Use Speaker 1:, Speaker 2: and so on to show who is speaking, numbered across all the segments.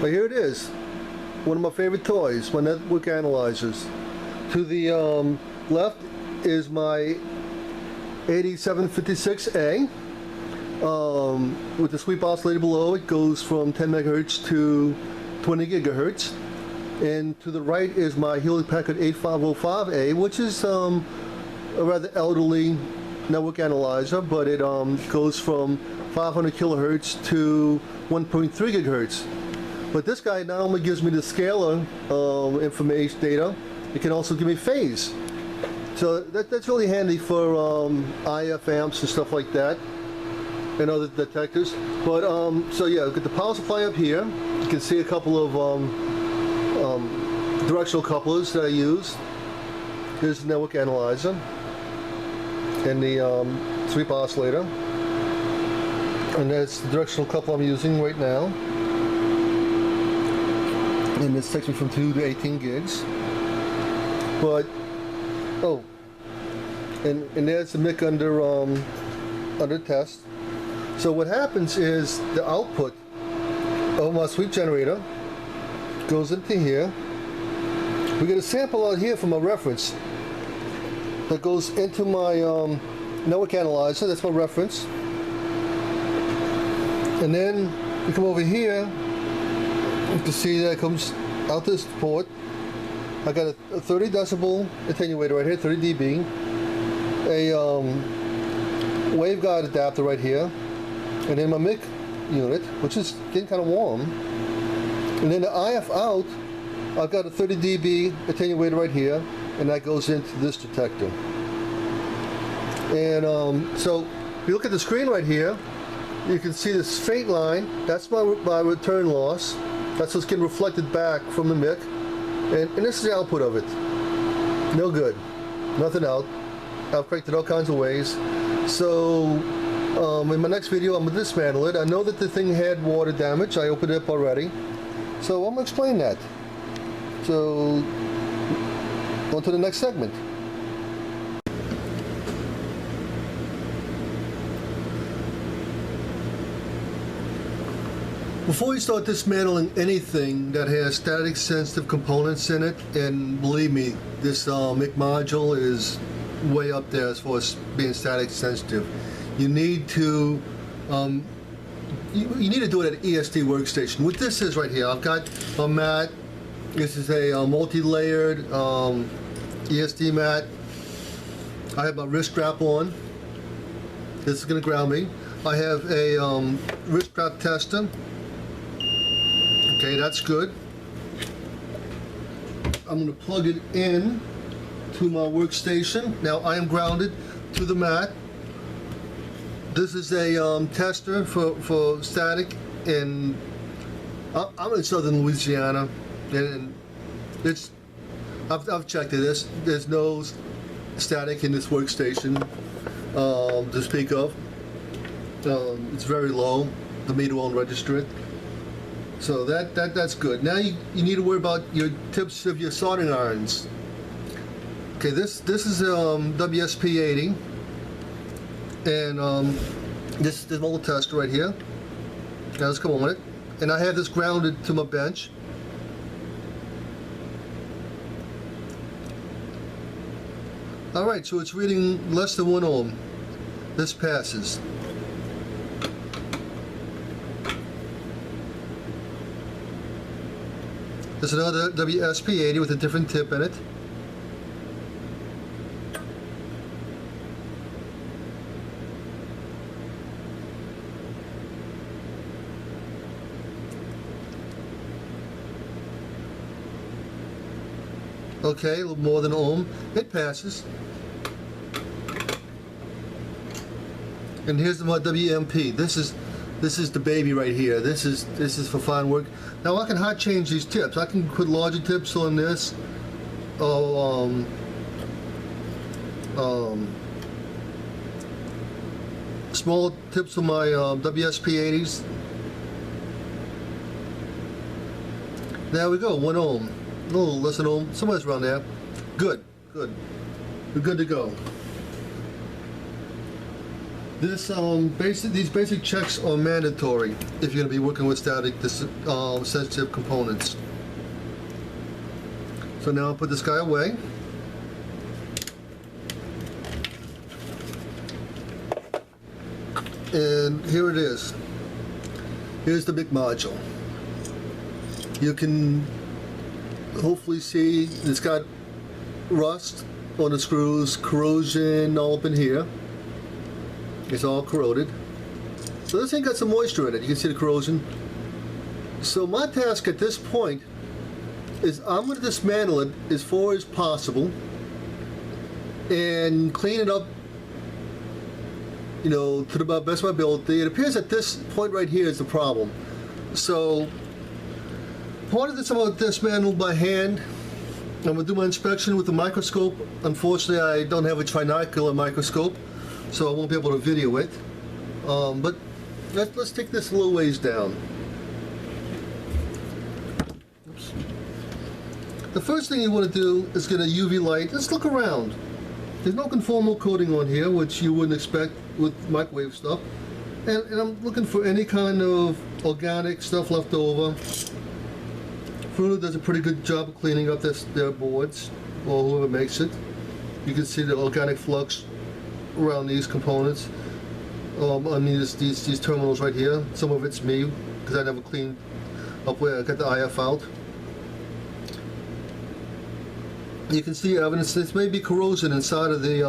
Speaker 1: But here it is, one of my favorite toys, my network analyzers. To the left is my 8756A with the sweep oscillator below. It goes from 10 megahertz to 20 gigahertz. And to the right is my Hewlett-Packard 8505A, which is a rather elderly network analyzer, but it goes from 500 kilohertz to 1.3 gigahertz. But this guy not only gives me the scalar information data, it can also give me phase. So that's really handy for IF amps and stuff like that, and other detectors. But so yeah, I've got the power supply up here. You can see a couple of directional couplers that I use. Here's the network analyzer and the sweep oscillator, and that's the directional coupler I'm using right now. And this takes me from 2 to 18 gigs. But oh, and there's the mic under test. So what happens is the output of my sweep generator goes into here. We get a sample out here from a reference that goes into my network analyzer. That's my reference. And then we come over here. You can see that it comes out this port. I got a 30 decibel attenuator right here, 30 dB. A waveguide adapter right here, and then my mic unit, which is getting kind of warm. And then the IF out, I've got a 30 dB attenuator right here, and that goes into this detector. And so if you look at the screen right here, you can see this faint line. That's my return loss. That's what's getting reflected back from the mic. And this is the output of it. No good. Nothing out. I've cranked it all kinds of ways. So in my next video I'm going to dismantle it. I know that the thing had water damage. I opened it up already. So I'm going to explain that. So on to the next segment. Before you start dismantling anything that has static sensitive components in it, and believe me, this mic module is way up there as far as being static sensitive, you need to you need to do it at ESD workstation. What this is right here, I've got a mat. This is a multi-layered ESD mat. I have my wrist strap on. This is going to ground me. I have a wrist strap tester. Okay, that's good. I'm going to plug it in to my workstation. Now I am grounded to the mat. This is a tester for static, and I'm in southern Louisiana, and it's I've checked it. There's no static in this workstation to speak of. It's very low. The meter won't register it. So that's good. Now you need to worry about your tips of your soldering irons. Okay, this is WSP80, and this is the little tester right here. Now let's come on with it. And I have this grounded to my bench. All right, so it's reading less than 1 ohm. This passes. There's another WSP80 with a different tip in it. Okay, a little more than an ohm. It passes. And here's my WMP. This is the baby right here. This is for fine work. Now I can hot change these tips. I can put larger tips on this. Small tips on my WSP80s. There we go, 1 ohm. A little less than ohm, somewhere around there. Good, good. We're good to go. These basic checks are mandatory if you're going to be working with static sensitive components. So now I'll put this guy away. And here it is. Here's the big module. You can hopefully see it's got rust on the screws, corrosion all up in here. It's all corroded. So this thing got some moisture in it. You can see the corrosion. So my task at this point is I'm going to dismantle it as far as possible and clean it up, you know, to the best of my ability. It appears that this point right here is the problem. So part of this I'm going to dismantle by hand. I'm going to do my inspection with the microscope. Unfortunately, I don't have a trinocular microscope, so I won't be able to video it. But let's take this a little ways down. Oops. The first thing you want to do is get a UV light. Let's look around. There's no conformal coating on here, which you wouldn't expect with microwave stuff. And I'm looking for any kind of organic stuff left over. Fruta does a pretty good job of cleaning up their boards, or whoever makes it. You can see the organic flux around these components. On these terminals right here. Some of it's me, because I never cleaned up where I got the IF out. You can see evidence this may be corrosion inside of the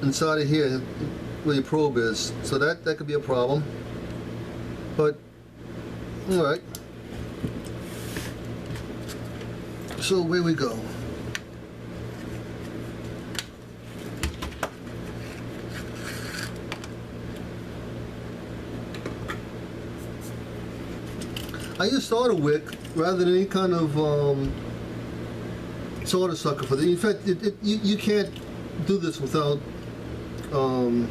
Speaker 1: inside of here where your probe is. So that could be a problem. But all right. So away we go. I use solder wick rather than any kind of solder sucker for this. In fact, you can't do this without. You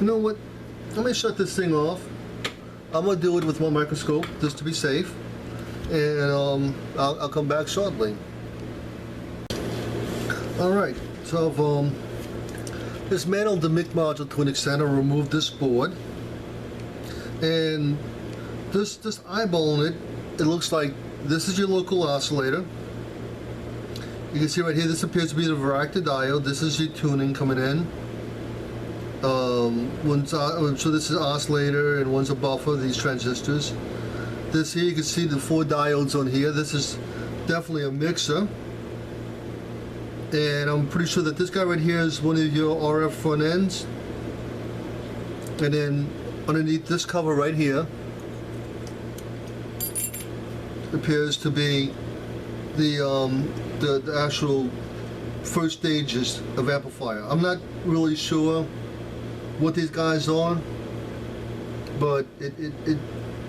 Speaker 1: know what? Let me shut this thing off. I'm gonna do it with my microscope just to be safe, and I'll come back shortly. All right, so I've dismantled the MIG module to an extent. I removed this board. And just eyeballing it, it looks like this is your local oscillator. You can see right here, this appears to be the varactor diode. This is your tuning coming in. So this is oscillator and one's a buffer, these transistors. This here, you can see the 4 diodes on here. This is definitely a mixer. And I'm pretty sure that this guy right here is one of your RF front ends. And then underneath this cover right here appears to be the actual first stages of amplifier. I'm not really sure what these guys are, but it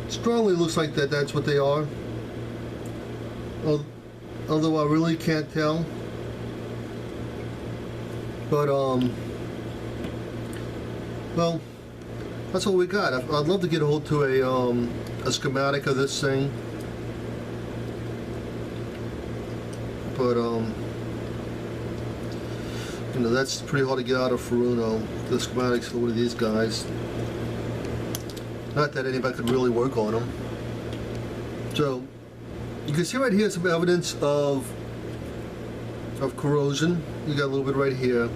Speaker 1: strongly looks like that's what they are. Although I really can't tell. But well, that's what we got. I'd love to get a hold to a schematic of this thing, but you know, that's pretty hard to get out of Furuno. The schematics for one of these guys. Not that anybody could really work on them. So you can see right here some evidence of corrosion. You got a little bit right here.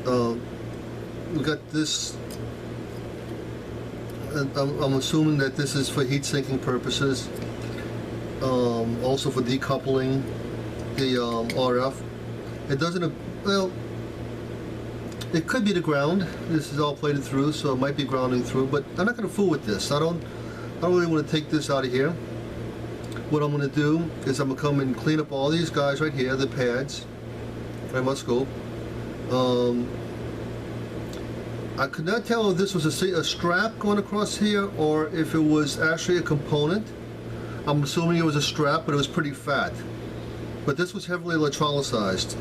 Speaker 1: We got this. I'm assuming that this is for heat sinking purposes, also for decoupling the RF. It doesn't, well, it could be the ground. This is all plated through, so it might be grounding through, but I'm not going to fool with this. I don't really want to take this out of here. What I'm going to do is I'm going to come and clean up all these guys right here, the pads, right, my scope. I could not tell if this was a strap going across here or if it was actually a component. I'm assuming it was a strap, but it was pretty fat. But this was heavily electrolyzed.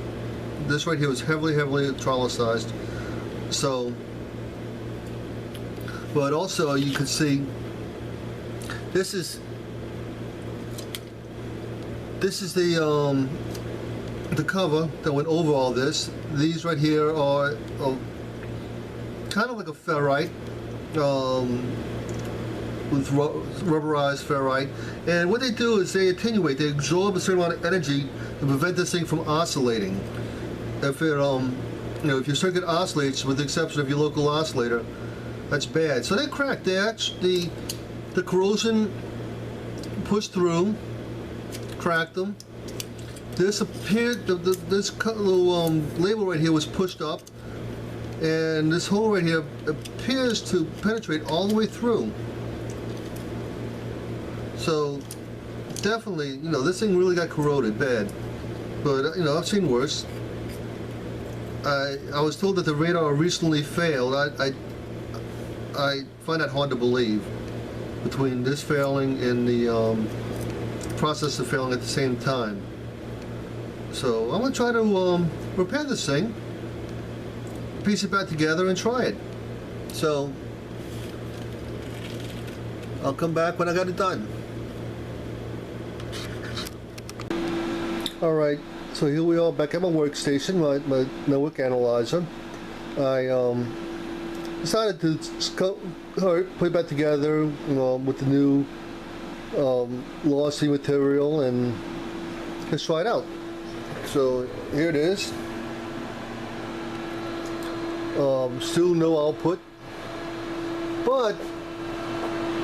Speaker 1: This right here was heavily electrolyzed. So, but also you can see this is the the cover that went over all this. These right here are kind of like a ferrite, with rubberized ferrite. And what they do is they attenuate, they absorb a certain amount of energy to prevent this thing from oscillating. If it, if your circuit oscillates, with the exception of your local oscillator, that's bad. So they cracked. The corrosion pushed through, cracked them. This appeared, this little label right here was pushed up, and this hole right here appears to penetrate all the way through. So definitely, this thing really got corroded bad. But I've seen worse. I was told that the radar recently failed. I find that hard to believe. Between this failing and the processor failing at the same time. So I'm gonna try to repair this thing, piece it back together, and try it. So I'll come back when I got it done. Alright, so here we are back at my workstation, my network analyzer. I decided to put it back together with the new lossy material, and let's try it out. So here it is. Still no output, but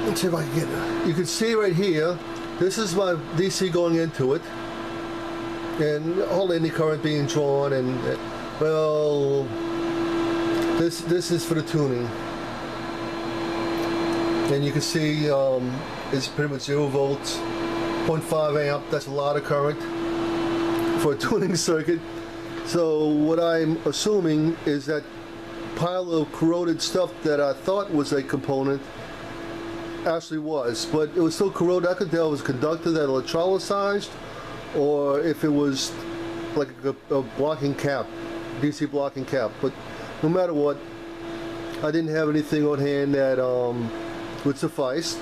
Speaker 1: let's see if I can get it. You can see right here, this is my DC going into it, and hardly any current being drawn, and well, this is for the tuning. And you can see it's pretty much 0 volts, 0.5 amp. That's a lot of current for a tuning circuit. So what I'm assuming is that pile of corroded stuff that I thought was a component actually was, but it was still corroded. I could tell it was a conductor that electrolyzed, or if it was like a blocking cap, DC blocking cap. But no matter what, I didn't have anything on hand that would suffice,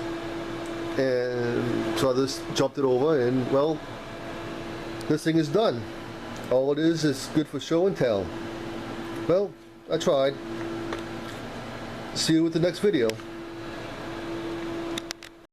Speaker 1: and so I just jumped it over, and well, this thing is done. All it is good for show and tell. Well, I tried. See you with the next video.